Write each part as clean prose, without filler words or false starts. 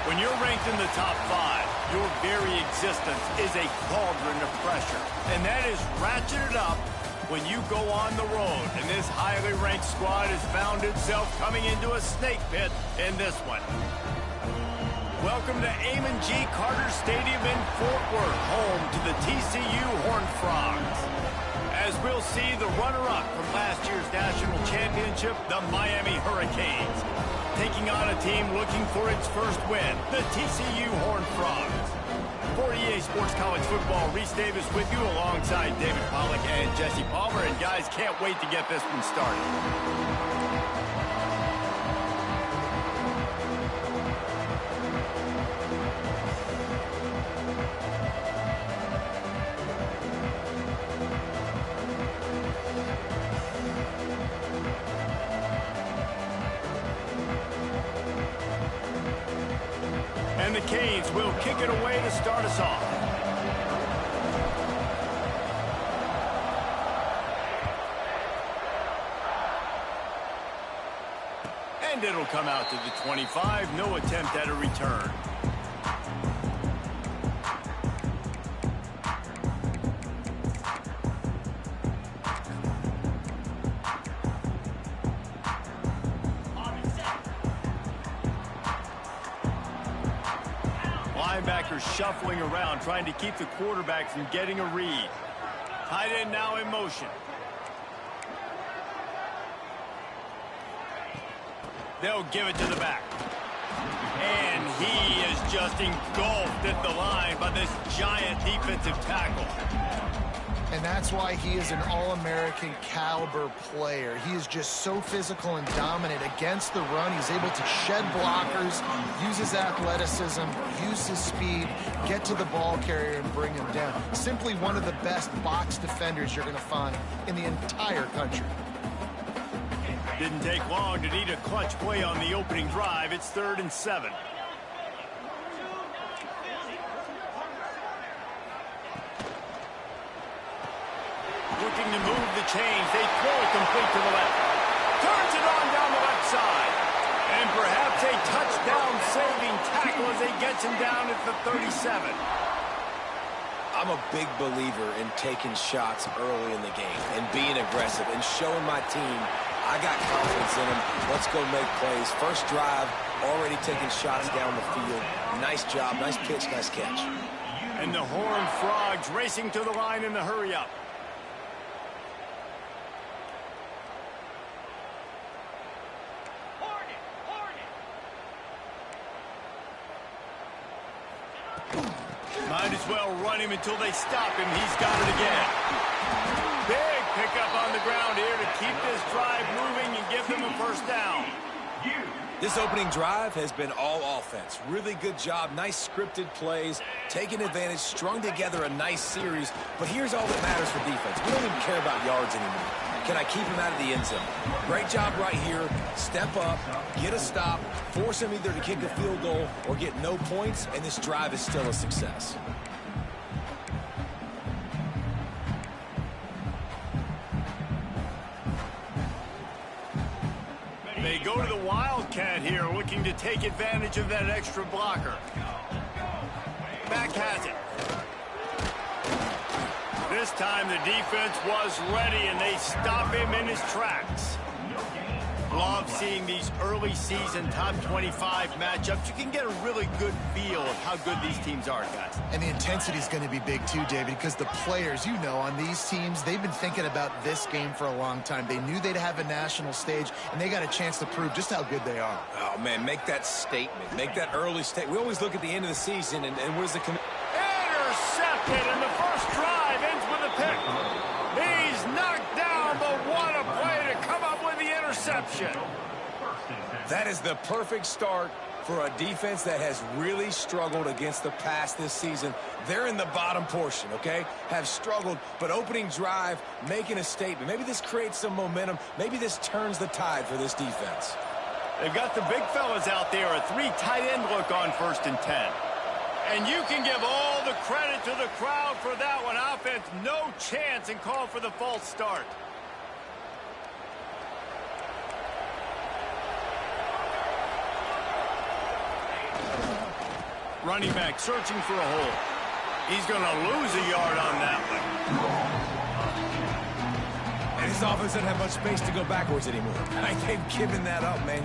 When you're ranked in the top 5, your very existence is a cauldron of pressure. And that is ratcheted up when you go on the road. And this highly ranked squad has found itself coming into a snake pit in this one. Welcome to Amon G. Carter Stadium in Fort Worth, home to the TCU Horned Frogs. As we'll see the runner-up from last year's national championship, the Miami Hurricanes, taking on a team looking for its first win, the TCU Horned Frogs. For EA Sports College Football, Reese Davis with you alongside David Pollack and Jesse Palmer. And guys, can't wait to get this one started. And the Canes will kick it away to start us off. And it'll come out to the 25. No attempt at a return. Linebackers shuffling around, trying to keep the quarterback from getting a read. Tight end now in motion. They'll give it to the back. And he is just engulfed at the line by this giant defensive tackle. And that's why he is an All-American caliber player. He is just so physical and dominant against the run. He's able to shed blockers, use his athleticism, use his speed, get to the ball carrier and bring him down. Simply one of the best box defenders you're going to find in the entire country. Didn't take long to need a clutch play on the opening drive. It's 3rd and 7. Looking to move the chains. They throw it complete to the left. Turns it on down the left side. And perhaps a touchdown-saving tackle as they gets him down at the 37. I'm a big believer in taking shots early in the game and being aggressive and showing my team I got confidence in them. Let's go make plays. First drive, already taking shots down the field. Nice job, nice pitch, nice catch. And the Horned Frogs racing to the line in the hurry-up. Might as well run him until they stop him. He's got it again. Big pickup on the ground here to keep this drive moving and give them a first down. This opening drive has been all offense. Really good job. Nice scripted plays. Taking advantage. Strung together a nice series. But here's all that matters for defense. We don't even care about yards anymore. Can I keep him out of the end zone? Great job right here. Step up, get a stop, force him either to kick a field goal or get no points, and this drive is still a success. They go to the Wildcat here, looking to take advantage of that extra blocker. Back has it. This time the defense was ready, and they stop him in his tracks. Love seeing these early season top 25 matchups. You can get a really good feel of how good these teams are, guys. And the intensity is going to be big too, David, because the players, you know, on these teams, they've been thinking about this game for a long time. They knew they'd have a national stage, and they got a chance to prove just how good they are. Oh, man, make that statement. Make that early statement. We always look at the end of the season, and where's the... Intercepted, and the first drive ends with a pick. He's knocked down, but what a play to come up with the interception. That is the perfect start for a defense that has really struggled against the pass this season. They're in the bottom portion, okay? Have struggled, but opening drive, making a statement. Maybe this creates some momentum. Maybe this turns the tide for this defense. They've got the big fellas out there, a 3 tight end look on 1st and 10. And you can give all the credit to the crowd for that one. Offense, no chance, and call for the false start. Running back searching for a hole. He's going to lose a yard on that one. And his offense doesn't have much space to go backwards anymore. They've given that up, man.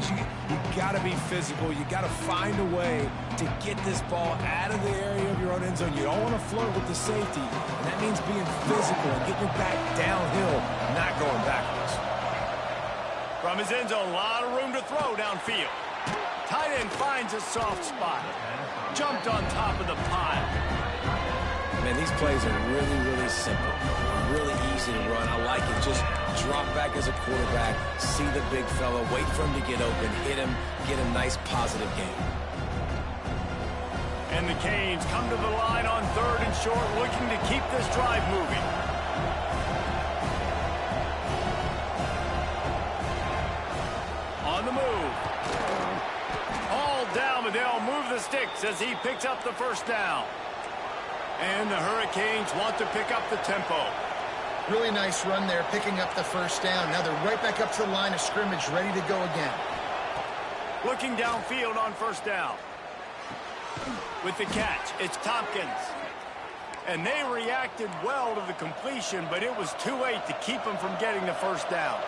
You got to be physical. You got to find a way to get this ball out of the area of your own end zone. You don't want to flirt with the safety, and that means being physical and getting your back downhill, not going backwards. From his end zone, a lot of room to throw downfield. Tight end finds a soft spot. Jumped on top of the pile. Man, these plays are really, really simple. Really easy to run. I like it. Just drop back as a quarterback, see the big fella, wait for him to get open, hit him, get a nice positive game. And the Canes come to the line on 3rd and short, looking to keep this drive moving. On the move. All down, but they'll move the sticks as he picks up the first down. And the Hurricanes want to pick up the tempo. Really nice run there, picking up the first down. Now they're right back up to the line of scrimmage, ready to go again. Looking downfield on first down. With the catch, it's Tompkins. And they reacted well to the completion, but it was too late to keep them from getting the first down.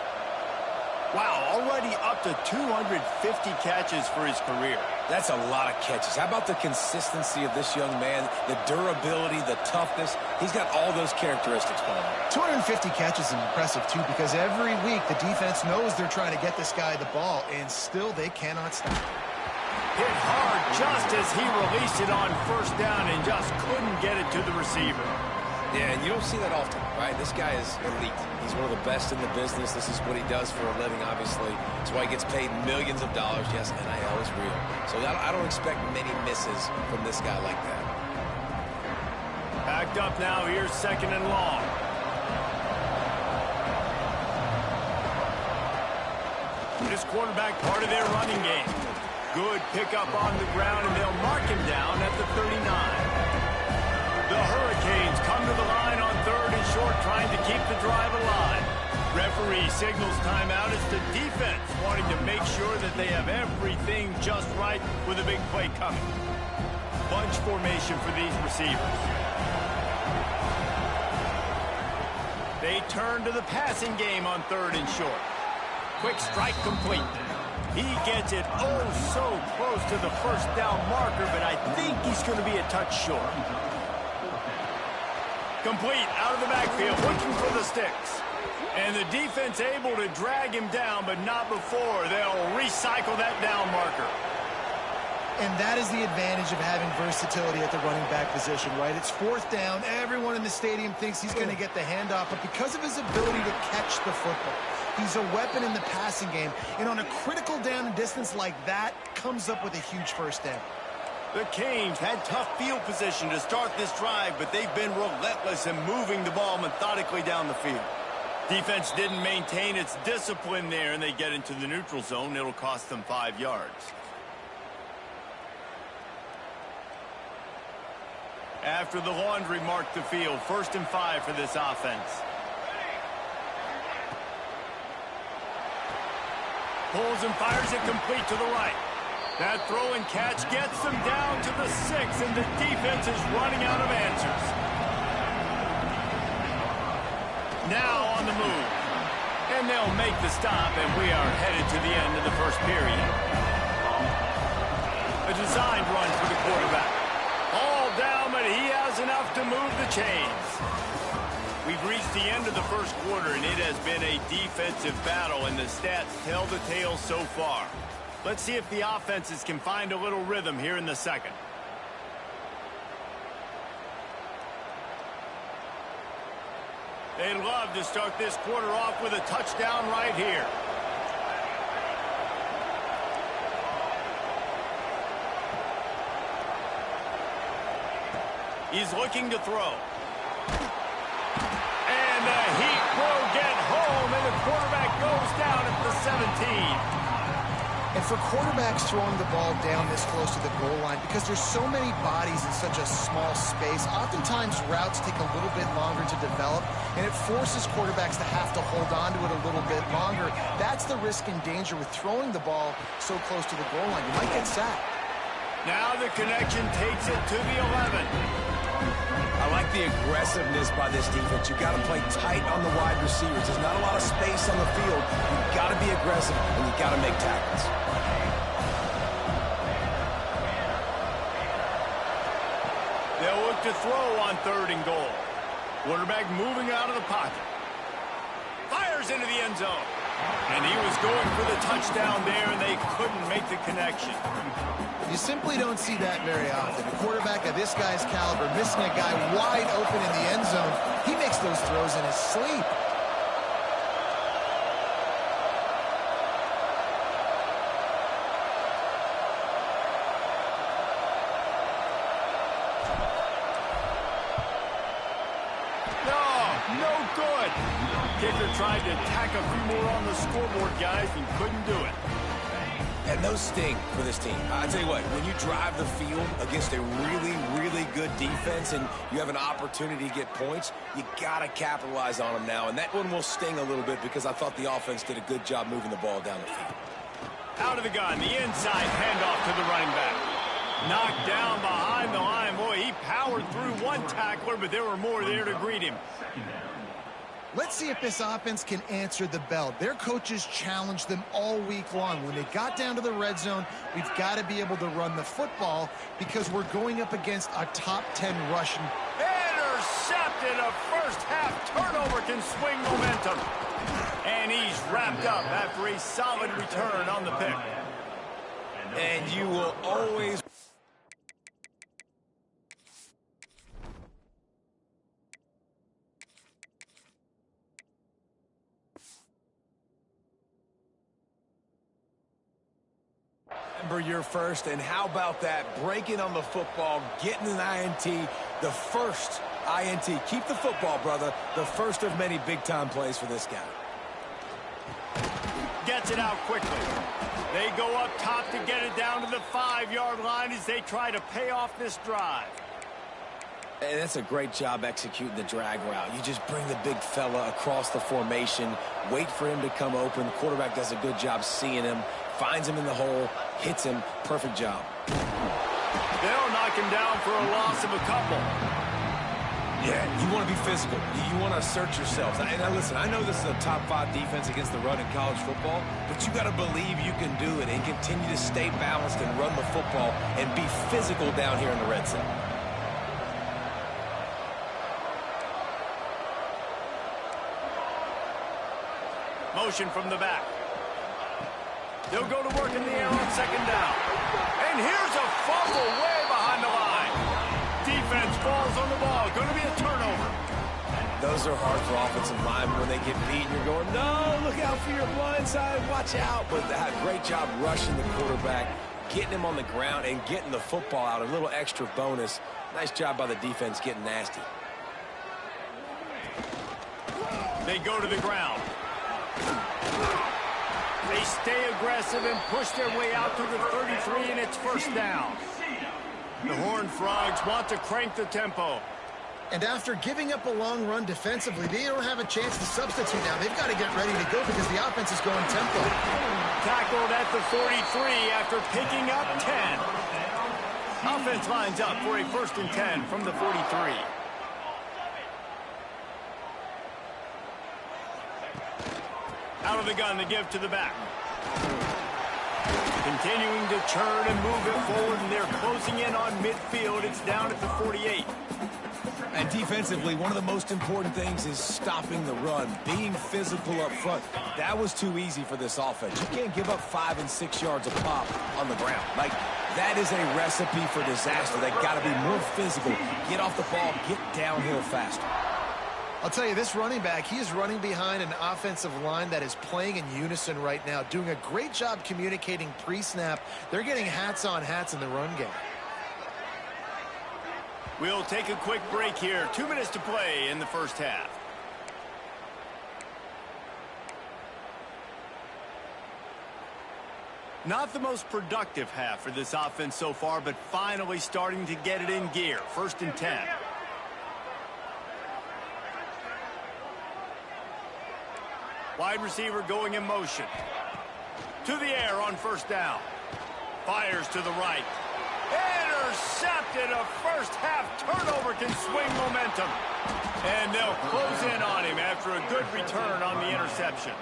Wow, already up to 250 catches for his career. That's a lot of catches. How about the consistency of this young man, the durability, the toughness? He's got all those characteristics for him. 250 catches is impressive, too, because every week the defense knows they're trying to get this guy the ball, and still they cannot stop. Hit hard just as he released it on first down and just couldn't get it to the receiver. Yeah, and you don't see that often, right? This guy is elite. He's one of the best in the business. This is what he does for a living, obviously. That's why he gets paid millions of dollars. Yes, NIL is real. So I don't expect many misses from this guy like that. Backed up now. Here's 2nd and long. This quarterback part of their running game. Good pickup on the ground, and they'll mark him down at the 39. The Hurricanes come to the line on 3rd and short, trying to keep the drive alive. Referee signals timeout. It's the defense wanting to make sure that they have everything just right with a big play coming. Bunch formation for these receivers. They turn to the passing game on 3rd and short. Quick strike complete. He gets it oh so close to the first down marker, but I think he's going to be a touch short. Complete out of the backfield, looking for the sticks. And the defense able to drag him down, but not before. They'll recycle that down marker. And that is the advantage of having versatility at the running back position, right? It's 4th down. Everyone in the stadium thinks he's going to get the handoff, but because of his ability to catch the football, he's a weapon in the passing game. And on a critical down and distance like that, comes up with a huge first down. The Canes had tough field position to start this drive, but they've been relentless in moving the ball methodically down the field. Defense didn't maintain its discipline there, and they get into the neutral zone. It'll cost them 5 yards. After the laundry marked the field, 1st and 5 for this offense. Pulls and fires it complete to the right. That throw and catch gets them down to the 6, and the defense is running out of answers. Now on the move. And they'll make the stop, and we are headed to the end of the first period. A designed run for the quarterback. All down, but he has enough to move the chains. We've reached the end of the first quarter, and it has been a defensive battle, and the stats tell the tale so far. Let's see if the offenses can find a little rhythm here in the second. They'd love to start this quarter off with a touchdown right here. He's looking to throw. And the heat will get home, and the quarterback goes down at the 17. And for quarterbacks throwing the ball down this close to the goal line, because there's so many bodies in such a small space, oftentimes routes take a little bit longer to develop, and it forces quarterbacks to have to hold on to it a little bit longer. That's the risk and danger with throwing the ball so close to the goal line. You might get sacked. Now the connection takes it to the 11. I like the aggressiveness by this defense. You've got to play tight on the wide receivers. There's not a lot of space on the field. You've got to be aggressive, and you've got to make tackles. They'll look to throw on 3rd and goal. Quarterback moving out of the pocket. Fires into the end zone. And he was going for the touchdown there, and they couldn't make the connection. You simply don't see that very often. A quarterback of this guy's caliber missing a guy wide open in the end zone. He makes those throws in his sleep. No good. Kicker tried to tack a few more on the scoreboard, guys, and couldn't do it. And those sting for this team. I tell you what, when you drive the field against a really, really good defense and you have an opportunity to get points, you got to capitalize on them now. And that one will sting a little bit because I thought the offense did a good job moving the ball down the field. Out of the gun, the inside handoff to the running back. Knocked down behind the line. Boy, he powered through one tackler, but there were more there to greet him. Let's see if this offense can answer the bell. Their coaches challenged them all week long. When they got down to the red zone, we've got to be able to run the football because we're going up against a top 10 rushing. Intercepted. A first-half turnover can swing momentum. And he's wrapped up after a solid return on the pick. And you will always... remember your first, and how about that? Breaking on the football, getting an INT, the first INT. Keep the football, brother. The first of many big-time plays for this guy. Gets it out quickly. They go up top to get it down to the 5-yard line as they try to pay off this drive. And that's a great job executing the drag route. You just bring the big fella across the formation, wait for him to come open. The quarterback does a good job seeing him, finds him in the hole, hits him. Perfect job. They'll knock him down for a loss of a couple. Yeah, you want to be physical. You want to assert yourselves. And now listen, I know this is a top 5 defense against the run in college football, but you got to believe you can do it and continue to stay balanced and run the football and be physical down here in the red zone. Motion from the back. They'll go to work in the air on 2nd down. And here's a fumble way behind the line. Defense falls on the ball. Going to be a turnover. Those are hard for offensive linemen when they get beat. You're going, no, look out for your blind side. Watch out. But they had a great job rushing the quarterback, getting him on the ground, and getting the football out. A little extra bonus. Nice job by the defense getting nasty. They go to the ground. They stay aggressive and push their way out to the 33, and it's 1st down. The Horned Frogs want to crank the tempo. And after giving up a long run defensively, they don't have a chance to substitute now. They've got to get ready to go because the offense is going tempo. Tackled at the 43 after picking up 10. Offense lines up for a 1st and 10 from the 43. Out of the gun, the give to the back. Continuing to churn and move it forward, and they're closing in on midfield. It's down at the 48. And defensively, one of the most important things is stopping the run, being physical up front. That was too easy for this offense. You can't give up 5 and 6 yards a pop on the ground. Like, that is a recipe for disaster. They got to be more physical, get off the ball, get downhill faster. I'll tell you, this running back, he is running behind an offensive line that is playing in unison right now, doing a great job communicating pre-snap. They're getting hats on hats in the run game. We'll take a quick break here. 2 minutes to play in the 1st half. Not the most productive half for this offense so far, but finally starting to get it in gear. 1st and 10. Wide receiver going in motion. To the air on 1st down. Fires to the right. Intercepted. A first-half turnover can swing momentum. And they'll close in on him after a good return on the interception.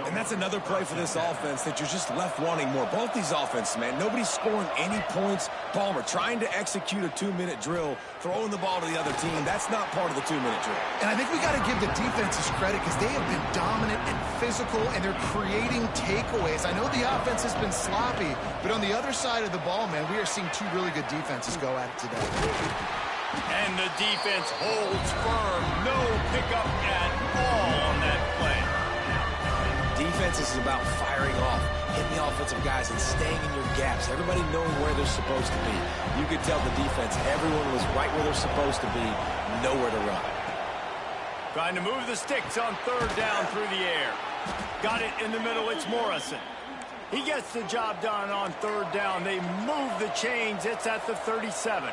And that's another play for this offense that you're just left wanting more. Both these offenses, man, nobody's scoring any points. Palmer trying to execute a 2-minute drill, throwing the ball to the other team. That's not part of the 2-minute drill. And I think we got to give the defenses credit because they have been dominant and physical, and they're creating takeaways. I know the offense has been sloppy, but on the other side of the ball, man, we are seeing two really good defenses go at it today. And the defense holds firm. No pickup at all on that play. Defense is about firing off, hitting the offensive guys and staying in your gaps. Everybody knowing where they're supposed to be. You could tell the defense, everyone was right where they're supposed to be, nowhere to run. Trying to move the sticks on third down through the air. Got it in the middle, it's Morrison. He gets the job done on third down. They move the chains, it's at the 37.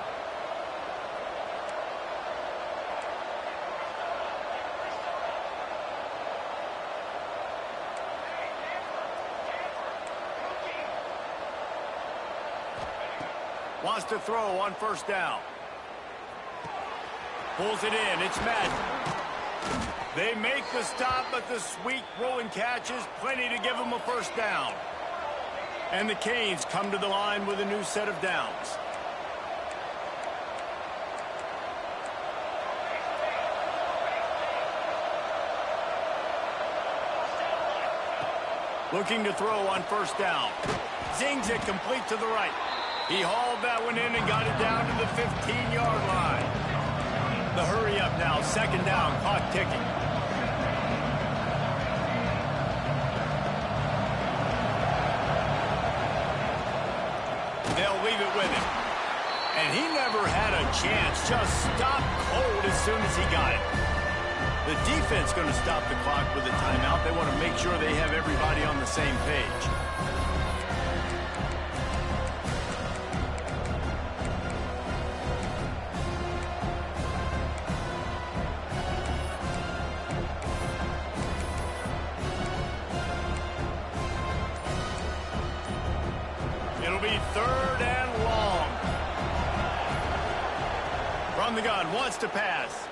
Wants to throw on first down. Pulls it in. It's Madden. They make the stop, but the sweet rolling catch is plenty to give them a first down. And the Canes come to the line with a new set of downs. Looking to throw on first down. Zings it complete to the right. He hauled that one in and got it down to the 15-yard line. The hurry up now, second down, clock ticking. They'll leave it with him. And he never had a chance, just stopped cold as soon as he got it. The defense going to stop the clock with a timeout. They want to make sure they have everybody on the same page. It'll be third and long. From the gun, wants to pass.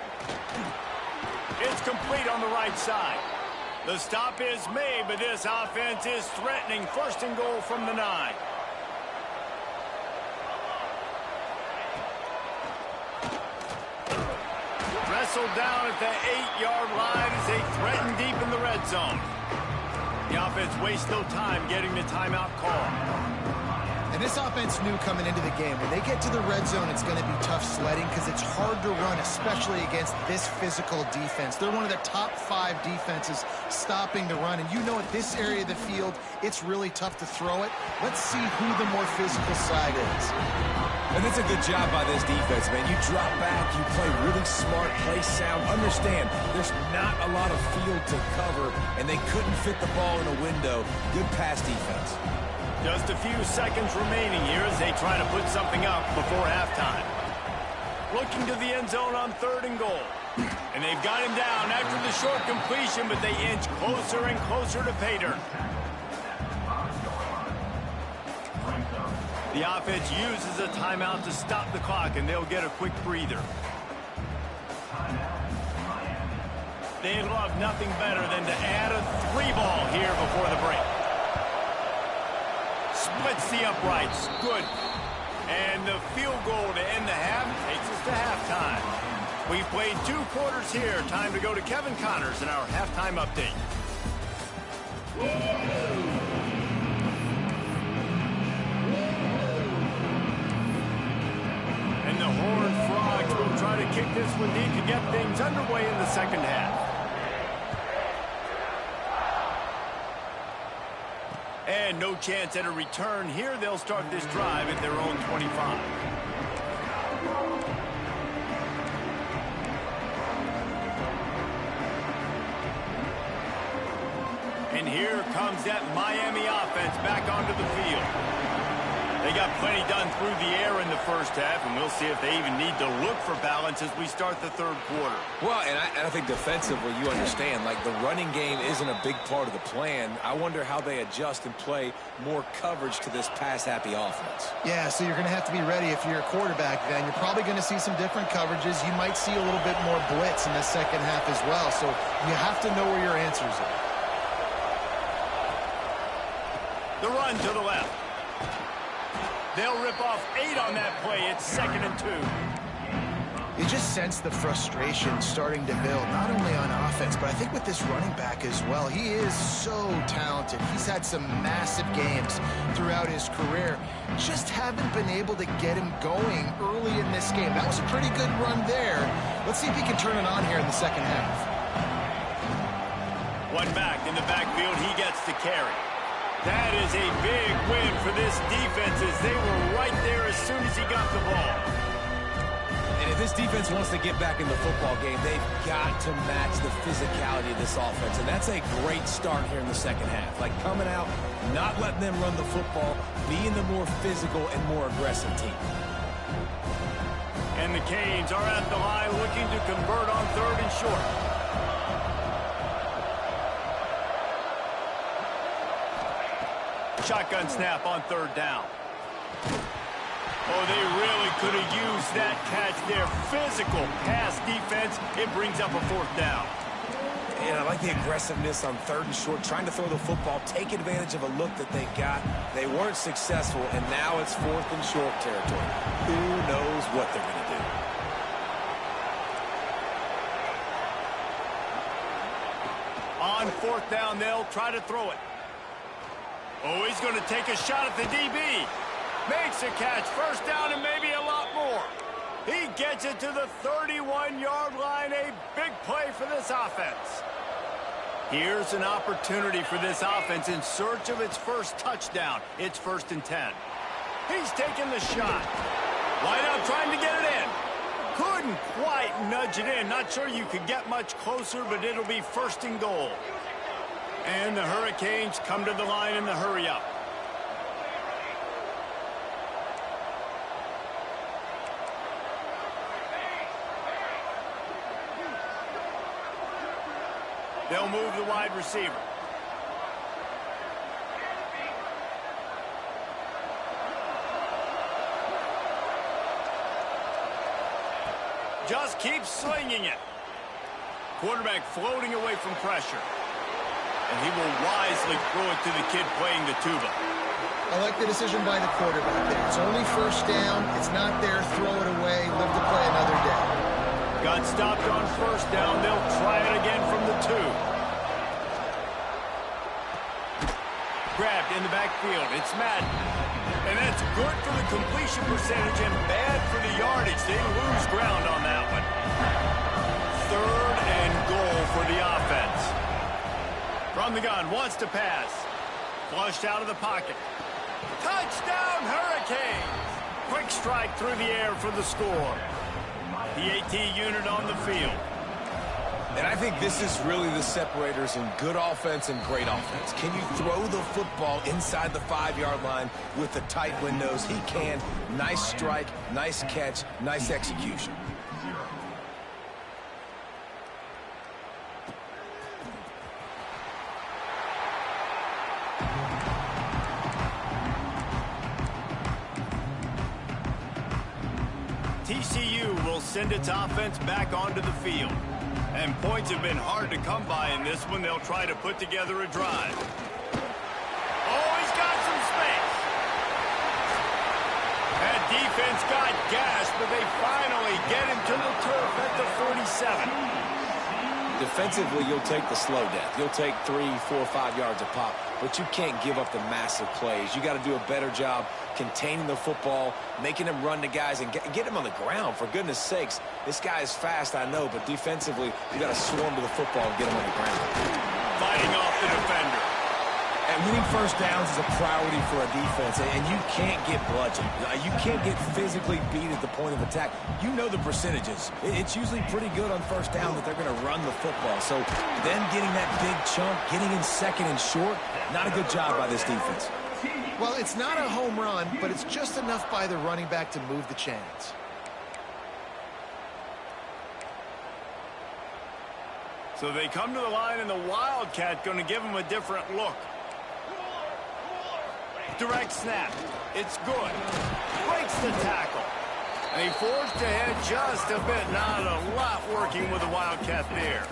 It's complete on the right side. The stop is made, but this offense is threatening. First and goal from the 9. Wrestled down at the 8-yard line as they threaten deep in the red zone. The offense wastes no time getting the timeout call. And this offense knew coming into the game, when they get to the red zone, it's going to be tough sledding because it's hard to run, especially against this physical defense. They're one of the top 5 defenses stopping the run. And you know at this area of the field, it's really tough to throw it. Let's see who the more physical side is. And that's a good job by this defense, man. You drop back, you play really smart, play sound. Understand, there's not a lot of field to cover, and they couldn't fit the ball in a window. Good pass defense. Just a few seconds remaining here as they try to put something up before halftime. Looking to the end zone on third and goal. And they've got him down after the short completion, but they inch closer and closer to pay dirt. The offense uses a timeout to stop the clock, and they'll get a quick breather. They love nothing better than to add a 3-ball here before the break. Splits the uprights. Good. And the field goal to end the half takes us to halftime. We've played 2 quarters here. Time to go to Kevin Connors in our halftime update. And the Horned Frogs will try to kick this one deep to get things underway in the second half. And no chance at a return here. They'll start this drive at their own 25. And here comes that Miami offense back onto the field. They got plenty done through the air in the first half, and we'll see if they even need to look for balance as we start the third quarter. Well, and I think defensively, you understand, like the running game isn't a big part of the plan. I wonder how they adjust and play more coverage to this pass-happy offense. Yeah, so you're going to have to be ready if you're a quarterback then. You're probably going to see some different coverages. You might see a little bit more blitz in the second half as well, so you have to know where your answers are. The run to the left. They'll rip off 8 on that play. It's 2nd and 2. You just sense the frustration starting to build, not only on offense, but I think with this running back as well. He is so talented. He's had some massive games throughout his career. Just haven't been able to get him going early in this game. That was a pretty good run there. Let's see if he can turn it on here in the second half. One back in the backfield. He gets to carry. That is a big win for this defense as they were right there as soon as he got the ball. And if this defense wants to get back in the football game, they've got to match the physicality of this offense. And that's a great start here in the second half. Like coming out, not letting them run the football, being the more physical and more aggressive team. And the Canes are at the line looking to convert on 3rd and short. Shotgun snap on 3rd down. Oh, they really could have used that catch there. Physical pass defense. It brings up a 4th down. And I like the aggressiveness on 3rd and short, trying to throw the football, take advantage of a look that they got. They weren't successful, and now it's 4th and short territory. Who knows what they're going to do? On 4th down, they'll try to throw it. Oh, he's going to take a shot at the DB. Makes a catch. 1st down and maybe a lot more. He gets it to the 31-yard line. A big play for this offense. Here's an opportunity for this offense in search of its first touchdown. It's 1st and 10. He's taking the shot. Wide out trying to get it in. Couldn't quite nudge it in. Not sure you could get much closer, but it'll be 1st and goal. And the Hurricanes come to the line in the hurry-up. They'll move the wide receiver. Just keeps slinging it. Quarterback floating away from pressure. And he will wisely throw it to the kid playing the tuba. I like the decision by the quarterback there. It's only 1st down. It's not there. Throw it away. Live to play another day. Got stopped on 1st down. They'll try it again from the 2. Grabbed in the backfield. It's Madden. And that's good for the completion percentage and bad for the yardage. They lose ground on that one. 3rd and goal for the offense. From the gun, wants to pass. Flushed out of the pocket. Touchdown, Hurricanes! Quick strike through the air for the score. The AT unit on the field. And I think this is really the separators in good offense and great offense. Can you throw the football inside the 5-yard line with the tight windows? He can. Nice strike, nice catch, nice execution. TCU will send its offense back onto the field. And points have been hard to come by in this one. They'll try to put together a drive. Oh, he's got some space. That defense got gashed, but they finally get him to the turf at the 47. Defensively, you'll take the slow death. You'll take 3, 4, 5 yards a pop, but you can't give up the massive plays. You got to do a better job containing the football, making him run to guys, and get him on the ground, for goodness sakes. This guy is fast, I know, but defensively, you got to swarm to the football and get him on the ground. Fighting off the defender. And winning 1st downs is a priority for a defense, and you can't get bludgeoned. You can't get physically beat at the point of attack. You know the percentages. It's usually pretty good on 1st down that they're going to run the football. So them getting that big chunk, getting in 2nd and short, not a good job by this defense. Well, it's not a home run, but it's just enough by the running back to move the chains. So they come to the line, and the Wildcat going to give them a different look. Direct snap. It's good. Breaks the tackle. And he forged ahead just a bit. Not a lot working with the Wildcat there.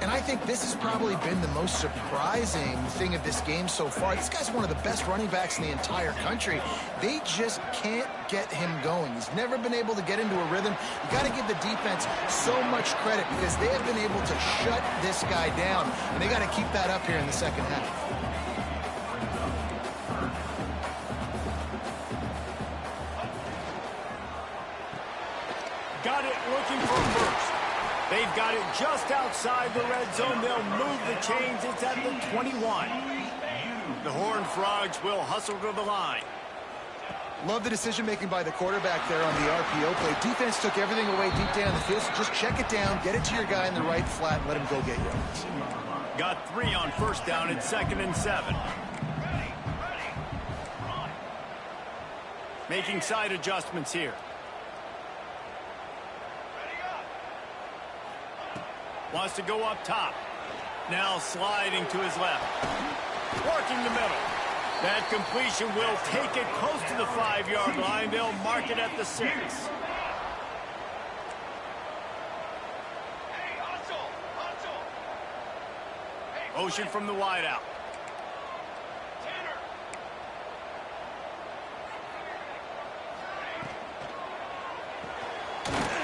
And I think this has probably been the most surprising thing of this game so far. This guy's one of the best running backs in the entire country. They just can't get him going. He's never been able to get into a rhythm. You got to give the defense so much credit because they have been able to shut this guy down. And they got to keep that up here in the second half. Got it looking for first. They've got it just outside the red zone. They'll move the chains. It's at the 21. The Horned Frogs will hustle to the line. Love the decision-making by the quarterback there on the RPO play. Defense took everything away deep down the field, so just check it down, get it to your guy in the right flat, and let him go get yards. Got 3 on first down. It's 2nd and 7. Making side adjustments here. Wants to go up top. Now sliding to his left. Working the middle. That completion will take it close to the 5-yard line. They'll mark it at the 6. Motion from the wideout.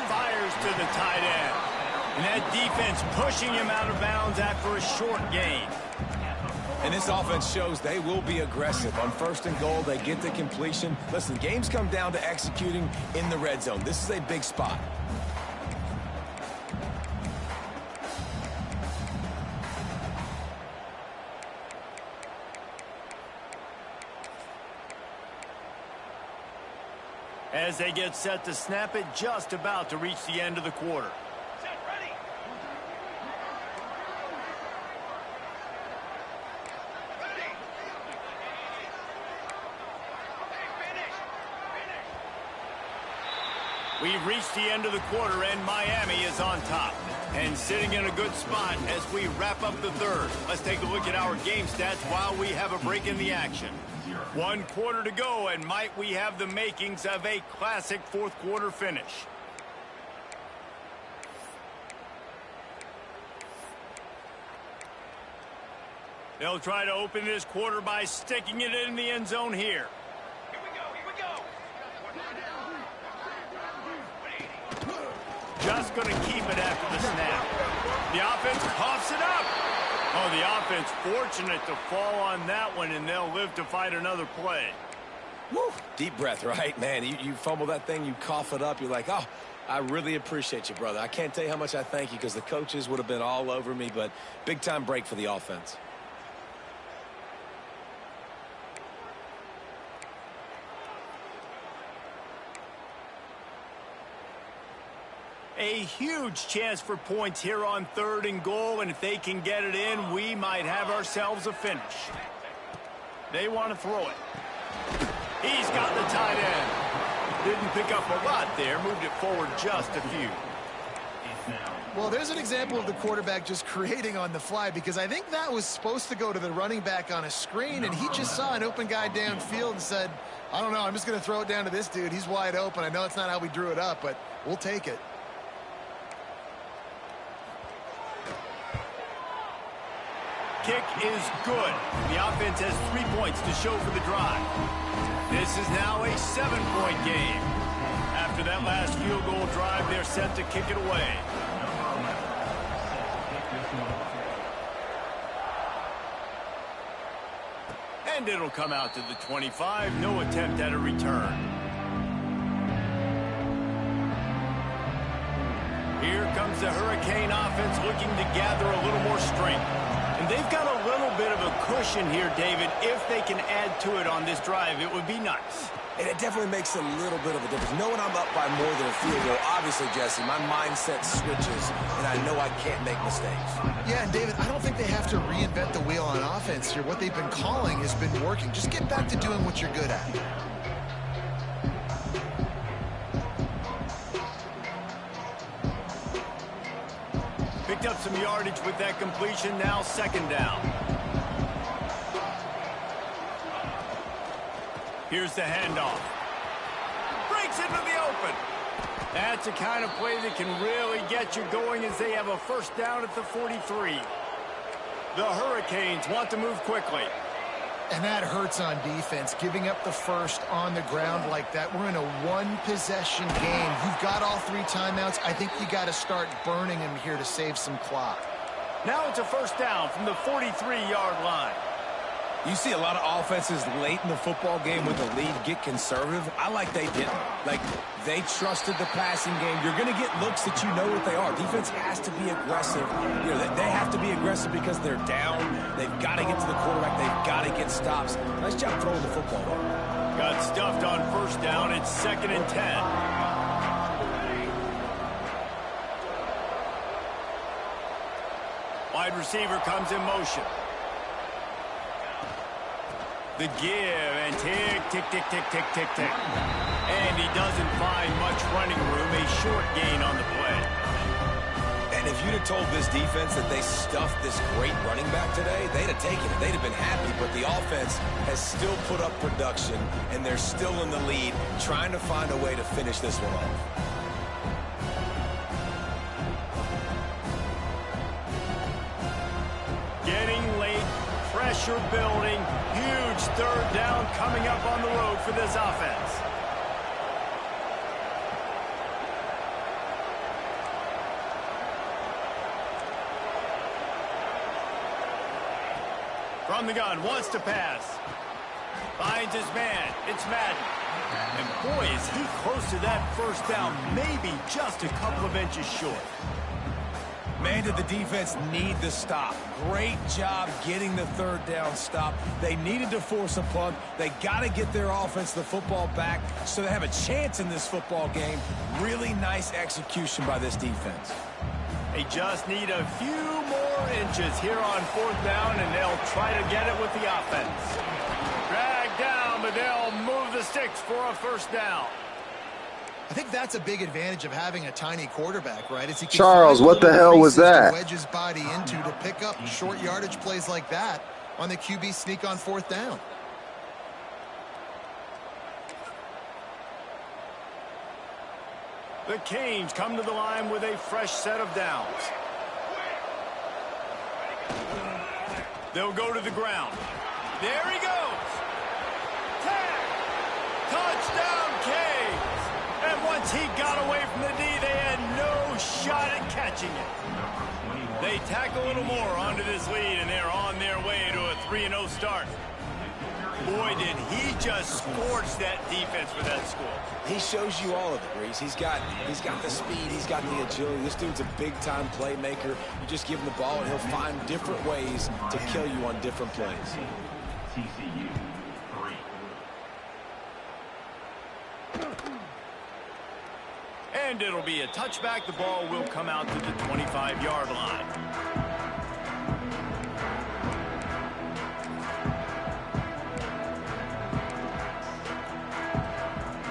Fires to the tight end. And that defense pushing him out of bounds after a short gain. And this offense shows they will be aggressive. On 1st and goal, they get the completion. Listen, games come down to executing in the red zone. This is a big spot. As they get set to snap it, just about to reach the end of the quarter. We've reached the end of the quarter, and Miami is on top. And sitting in a good spot as we wrap up the third. Let's take a look at our game stats while we have a break in the action. 1 quarter to go, and might we have the makings of a classic fourth-quarter finish. They'll try to open this quarter by sticking it in the end zone here. Just going to keep it after the snap. The offense coughs it up. Oh, the offense fortunate to fall on that one, and they'll live to fight another play. Woo. Deep breath, right? Man, you fumble that thing, you cough it up. You're like, oh, I really appreciate you, brother. I can't tell you how much I thank you because the coaches would have been all over me, but big-time break for the offense. A huge chance for points here on 3rd and goal, and if they can get it in, we might have ourselves a finish. They want to throw it. He's got the tight end. Didn't pick up a lot there, moved it forward just a few. Well, there's an example of the quarterback just creating on the fly because I think that was supposed to go to the running back on a screen, and he just saw an open guy downfield and said, I don't know, I'm just going to throw it down to this dude. He's wide open. I know it's not how we drew it up, but we'll take it. Kick is good. The offense has 3 points to show for the drive. This is now a 7-point game. After that last field goal drive, they're set to kick it away. And it'll come out to the 25. No attempt at a return. Here comes the Hurricane offense looking to gather a little more strength. And they've got a little bit of a cushion here, David. If they can add to it on this drive, it would be nice. And it definitely makes a little bit of a difference. Knowing I'm up by more than a field goal, obviously, Jesse, my mindset switches, and I know I can't make mistakes. Yeah, and David, I don't think they have to reinvent the wheel on offense here. What they've been calling has been working. Just get back to doing what you're good at. Picked up some yardage with that completion. Now 2nd down. Here's the handoff. Breaks into the open. That's the kind of play that can really get you going as they have a 1st down at the 43. The Hurricanes want to move quickly. And that hurts on defense, giving up the 1st on the ground like that. We're in a 1-possession game. You've got all 3 timeouts. I think you got to start burning them here to save some clock. Now it's a 1st down from the 43-yard line. You see a lot of offenses late in the football game with the lead get conservative. I like they didn't. Like, they trusted the passing game. You're going to get looks that you know what they are. Defense has to be aggressive. You know, they have to be aggressive because they're down. They've got to get to the quarterback. They've got to get stops. Nice job throwing the football. Got stuffed on 1st down. It's 2nd and 10. Wide receiver comes in motion. The give, and tick, tick, tick, tick, tick, tick, tick. And he doesn't find much running room, a short gain on the play. And if you'd have told this defense that they stuffed this great running back today, they'd have taken it. They'd have been happy, but the offense has still put up production, and they're still in the lead, trying to find a way to finish this one off. Getting late, pressure building, huge 3rd down coming up on the road for this offense. From the gun, wants to pass. Finds his man. It's Madden. And boy, is he close to that 1st down, maybe just a couple of inches short. Man, did the defense need the stop. Great job getting the 3rd down stop. They needed to force a punt. They got to get their offense the football back so they have a chance in this football game. Really nice execution by this defense. They just need a few more inches here on 4th down, and they'll try to get it with the offense. Dragged down, but they'll move the sticks for a 1st down. I think that's a big advantage of having a tiny quarterback, right? Is he can Charles, what the hell was that? wedge his body into to pick up short yardage plays like that on the QB sneak on 4th down. The Canes come to the line with a fresh set of downs. They'll go to the ground. There he goes. Tag. Touchdown, Canes. And once he got away from the D, they had no shot at catching it. They tack a little more onto this lead, and they're on their way to a 3-0 start. Boy, did he just scorch that defense for that score. He shows you all of it, Reese. He's got the speed. He's got the agility. This dude's a big-time playmaker. You just give him the ball, and he'll find different ways to kill you on different plays. And it'll be a touchback. The ball will come out to the 25-yard line.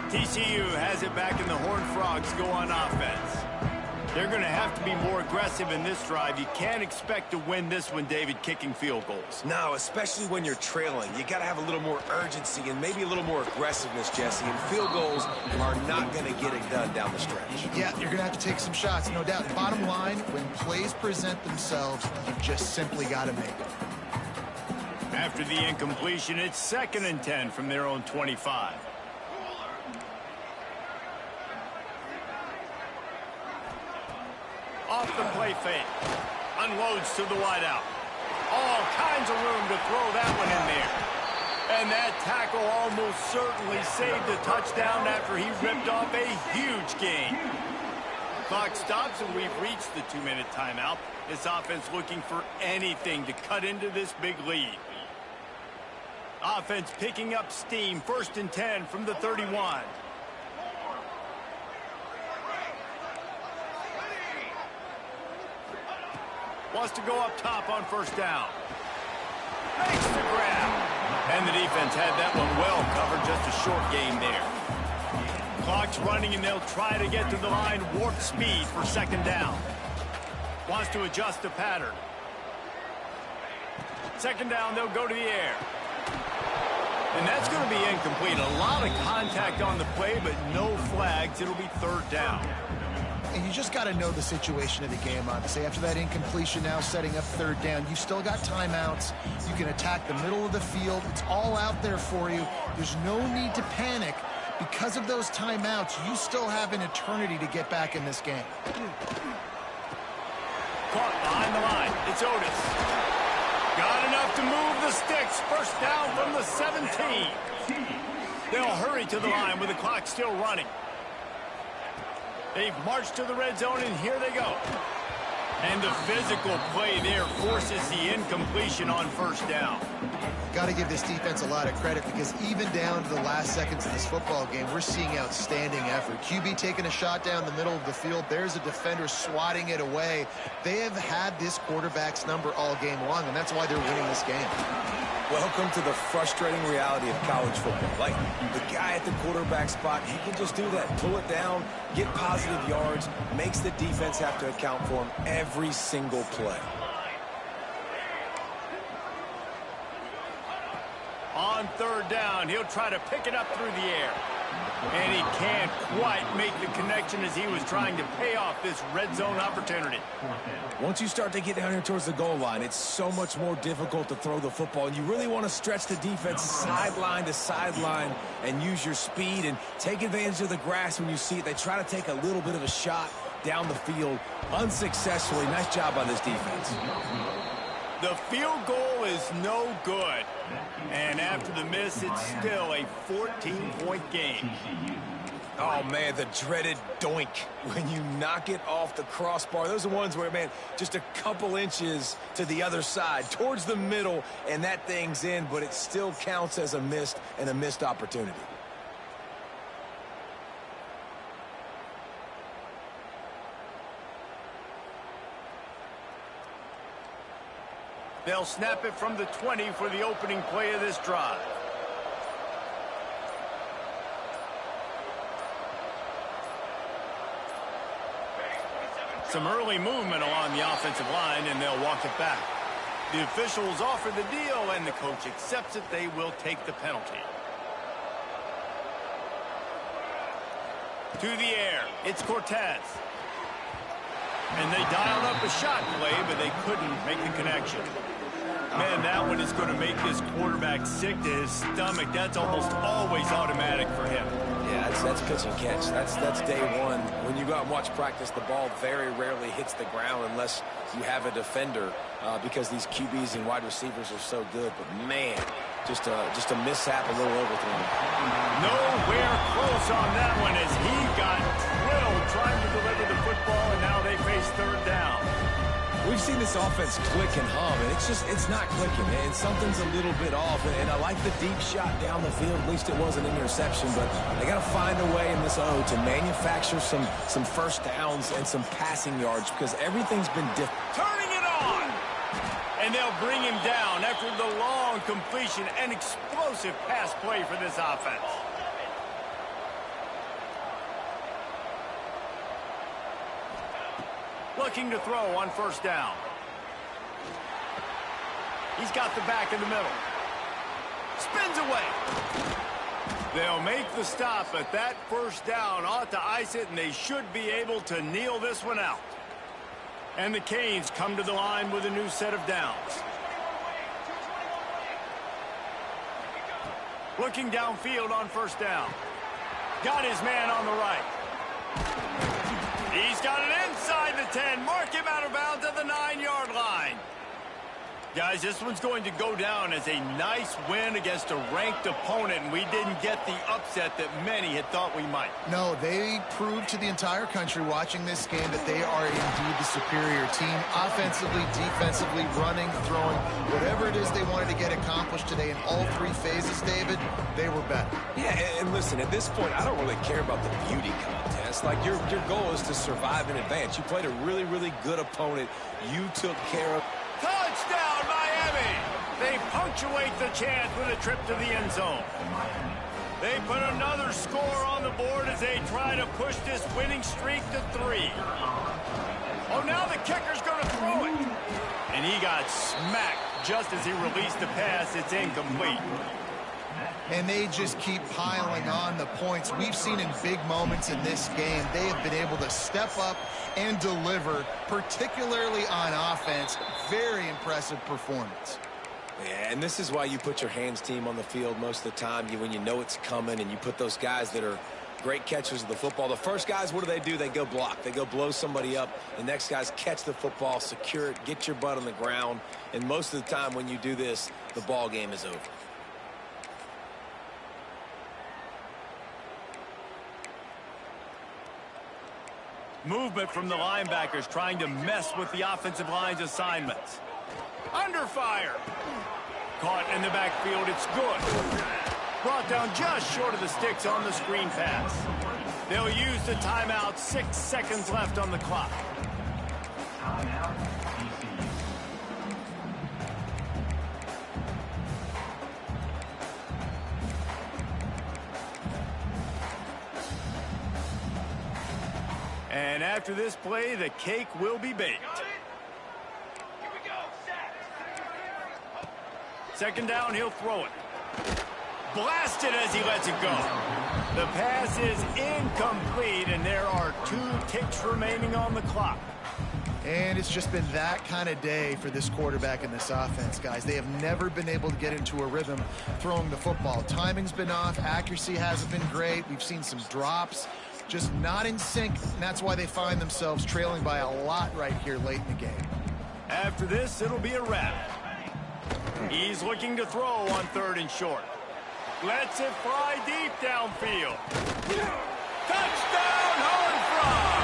TCU has it back, and the Horned Frogs go on offense. They're going to have to be more aggressive in this drive. You can't expect to win this one, David, kicking field goals. No, especially when you're trailing. You got to have a little more urgency and maybe a little more aggressiveness, Jesse. And field goals are not going to get it done down the stretch. Yeah, you're going to have to take some shots, no doubt. Bottom line, when plays present themselves, you just simply got to make them. After the incompletion, it's 2nd and 10 from their own 25. Off the play fake. Unloads to the wideout. All kinds of room to throw that one in there. And that tackle almost certainly saved a touchdown after he ripped off a huge gain. Clock stops, and we've reached the 2-minute timeout. This offense looking for anything to cut into this big lead. Offense picking up steam. 1st and 10 from the 31. Wants to go up top on 1st down. Makes the grab. And the defense had that one well covered. Just a short gain there. Clock's running, and they'll try to get to the line. Warp speed for 2nd down. Wants to adjust the pattern. 2nd down, they'll go to the air. And that's going to be incomplete. A lot of contact on the play, but no flags. It'll be 3rd down. And you just got to know the situation of the game, obviously. After that incompletion, now setting up 3rd down. You've still got timeouts. You can attack the middle of the field. It's all out there for you. There's no need to panic. Because of those timeouts, you still have an eternity to get back in this game. Caught behind the line. It's Otis. Got enough to move the sticks. 1st down from the 17. They'll hurry to the line with the clock still running. They've marched to the red zone, and here they go. And the physical play there forces the incompletion on 1st down. Got to give this defense a lot of credit, because even down to the last seconds of this football game, we're seeing outstanding effort. QB taking a shot down the middle of the field. There's a defender swatting it away. They have had this quarterback's number all game long, and that's why they're winning this game. Welcome to the frustrating reality of college football. Like, the guy at the quarterback spot, he can just do that. Pull it down, get positive yards, makes the defense have to account for him every single play. On 3rd down, he'll try to pick it up through the air. And he can't quite make the connection as he was trying to pay off this red zone opportunity. Once you start to get down here towards the goal line, it's so much more difficult to throw the football. And you really want to stretch the defense sideline to sideline and use your speed and take advantage of the grass when you see it. They try to take a little bit of a shot down the field unsuccessfully. Nice job by this defense. The field goal is no good. And after the miss, it's still a 14-point game. Oh, man, the dreaded doink when you knock it off the crossbar. Those are ones where, man, just a couple inches to the other side, towards the middle, and that thing's in, but it still counts as a missed opportunity. They'll snap it from the 20 for the opening play of this drive. Some early movement along the offensive line, and they'll walk it back. The officials offer the deal, and the coach accepts it. They will take the penalty. To the air, it's Cortez. And they dialed up a shot play, but they couldn't make the connection. Man, that one is going to make this quarterback sick to his stomach. That's almost always automatic for him. Yeah, that's pitch and catch. That's day one. When you go out and watch practice, the ball very rarely hits the ground unless you have a defender, because these QBs and wide receivers are so good. But, man, just a mishap, a little overthrown. Nowhere close on that one as he got drilled trying to deliver the football, and now they face 3rd down. We've seen this offense click and hum, and it's not clicking, man. Something's a little bit off, and I like the deep shot down the field. At least it wasn't an interception, but they got to find a way in this O to manufacture some 1st downs and some passing yards, because everything's been different. Turning it on! And they'll bring him down after the long completion. An explosive pass play for this offense. Looking to throw on 1st down. He's got the back in the middle. Spins away. They'll make the stop, but that 1st down ought to ice it, and they should be able to kneel this one out. And the Canes come to the line with a new set of downs. Looking downfield on 1st down. Got his man on the right. He's got it inside the 10. Mark him out of bounds at the 9-yard line. Guys, this one's going to go down as a nice win against a ranked opponent, and we didn't get the upset that many had thought we might. No, they proved to the entire country watching this game that they are indeed the superior team. Offensively, defensively, running, throwing, whatever it is they wanted to get accomplished today in all three phases, David, they were better. Yeah, and listen, at this point, I don't really care about the beauty contest. Like, your goal is to survive and advance. You played a really, really good opponent. You took care of... Touchdown, Miami! They punctuate the chance with a trip to the end zone. They put another score on the board as they try to push this winning streak to 3. Oh, now the kicker's going to throw it. And he got smacked just as he released the pass. It's incomplete. And they just keep piling on the points. We've seen in big moments in this game, they have been able to step up and deliver, particularly on offense. Very impressive performance. Yeah, and this is why you put your hands team on the field most of the time, when you know it's coming, and you put those guys that are great catchers of the football. The first guys, what do? They go block. They go blow somebody up. The next guys catch the football, secure it, get your butt on the ground. And most of the time when you do this, the ball game is over. Movement from the linebackers trying to mess with the offensive line's assignments. Under fire. Caught in the backfield. It's good. Brought down just short of the sticks on the screen pass. They'll use the timeout. 6 seconds left on the clock. And after this play, the cake will be baked. Second down, he'll throw it. Blasted as he lets it go. The pass is incomplete, and there are 2 ticks remaining on the clock. And it's just been that kind of day for this quarterback and this offense, guys. They have never been able to get into a rhythm throwing the football. Timing's been off. Accuracy hasn't been great. We've seen some drops. Just not in sync, and that's why they find themselves trailing by a lot right here late in the game. After this, it'll be a wrap. He's looking to throw on 3rd and short. Lets it fly deep downfield. Touchdown, Home Frog!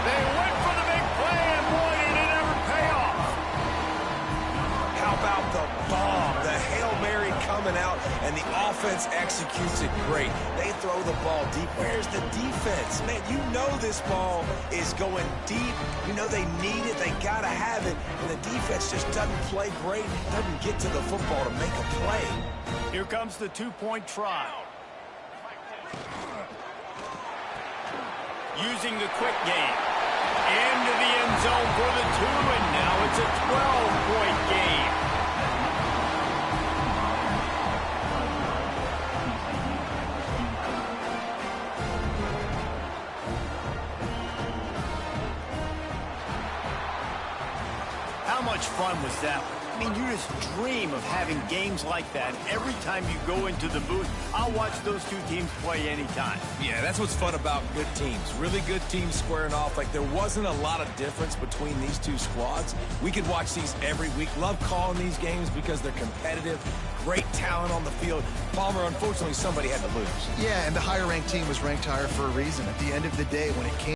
They went for the big play, and boy, did it ever pay off. How about the bomb? The Hail Mary coming out, and the offense executes it great. They throw the ball deep. Where's the defense? Man, you know this ball is going deep. You know they need it. They got to have it. And the defense just doesn't play great, doesn't get to the football to make a play. Here comes the 2-point try. Using the quick game. Into the end zone for the 2, and now it's a 12-point game. How much fun was that? I mean, you just dream of having games like that. Every time you go into the booth, I'll watch those 2 teams play anytime. Yeah, that's what's fun about good teams. Really good teams squaring off. Like, there wasn't a lot of difference between these 2 squads. We could watch these every week. Love calling these games because they're competitive. Great talent on the field. Palmer, unfortunately, somebody had to lose. Yeah, and the higher-ranked team was ranked higher for a reason. At the end of the day, when it came